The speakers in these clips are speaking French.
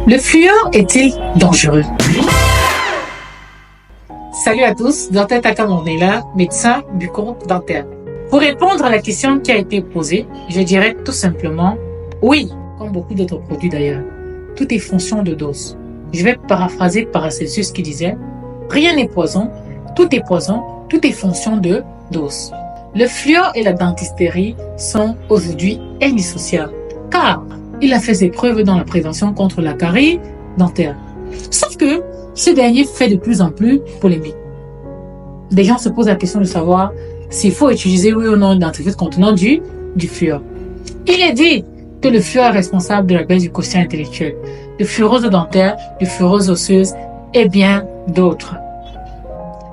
Le fluor est-il dangereux? Salut à tous, Dr Takamornela, médecin bucco-dentaire. Pour répondre à la question qui a été posée, je dirais tout simplement oui, comme beaucoup d'autres produits d'ailleurs. Tout est fonction de dose. Je vais paraphraser Paracelsus qui disait « Rien n'est poison, tout est fonction de dose ». Le fluor et la dentisterie sont aujourd'hui indissociables, car il a fait ses preuves dans la prévention contre la carie dentaire. Sauf que ce dernier fait de plus en plus polémique. Des gens se posent la question de savoir s'il faut utiliser oui ou non un dentifrice contenant du fluor. Il est dit que le fluor est responsable de la baisse du quotient intellectuel, de fluorose dentaire, de fluorose osseuse et bien d'autres.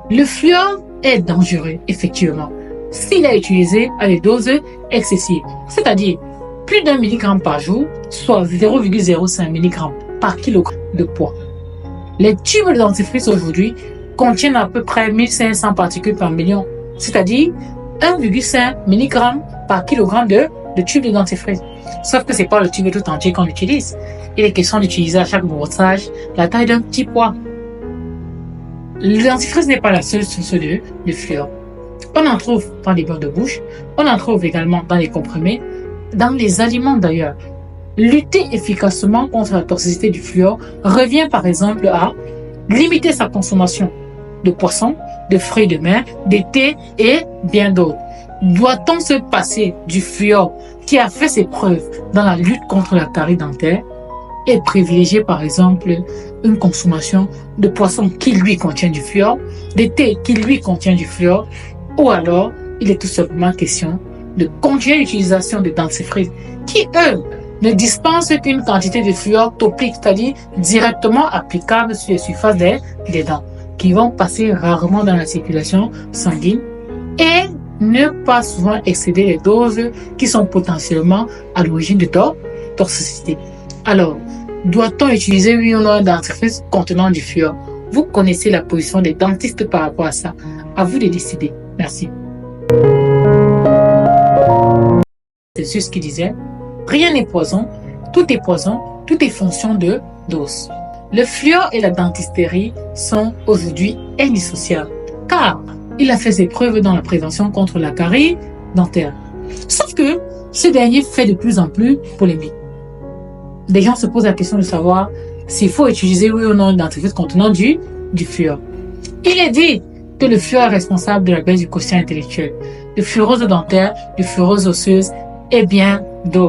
Le fluor est dangereux, effectivement, s'il est utilisé à des doses excessives, c'est-à-dire plus d'1 mg par jour, soit 0,05 mg par kilogramme de poids. Les tubes de dentifrice aujourd'hui contiennent à peu près 1500 particules par million, c'est-à-dire 1,5 mg par kilogramme de tube de dentifrice. Sauf que c'est pas le tube tout entier qu'on utilise. Il est question d'utiliser à chaque brossage la taille d'un petit pois. Le dentifrice n'est pas la seule source de fluor. On en trouve dans les beurres de bouche, on en trouve également dans les comprimés, dans les aliments d'ailleurs. Lutter efficacement contre la toxicité du fluor revient par exemple à limiter sa consommation de poissons, de fruits de mer, de thé et bien d'autres. Doit-on se passer du fluor qui a fait ses preuves dans la lutte contre la carie dentaire et privilégier par exemple une consommation de poissons qui lui contient du fluor, de thé qui lui contient du fluor, ou alors il est tout simplement question de continuer l'utilisation des dentifrices qui, eux, ne dispensent qu'une quantité de fluor topique, c'est-à-dire directement applicable sur les surfaces des dents, qui vont passer rarement dans la circulation sanguine et ne pas souvent excéder les doses qui sont potentiellement à l'origine de toxicité. Alors, doit-on utiliser oui ou non un dentifrice contenant du fluor? Vous connaissez la position des dentistes par rapport à ça. À vous de décider. Merci. C'est ce qui disait « Rien n'est poison, tout est fonction de dose ». Le fluor et la dentisterie sont aujourd'hui indissociables, car il a fait ses preuves dans la prévention contre la carie dentaire. Sauf que ce dernier fait de plus en plus polémique. Des gens se posent la question de savoir s'il faut utiliser oui ou non un dentifrice contenant du fluor. Il est dit que le fluor est responsable de la baisse du quotient intellectuel, de fluorose dentaire, de fluorose osseuse et bien d'autres.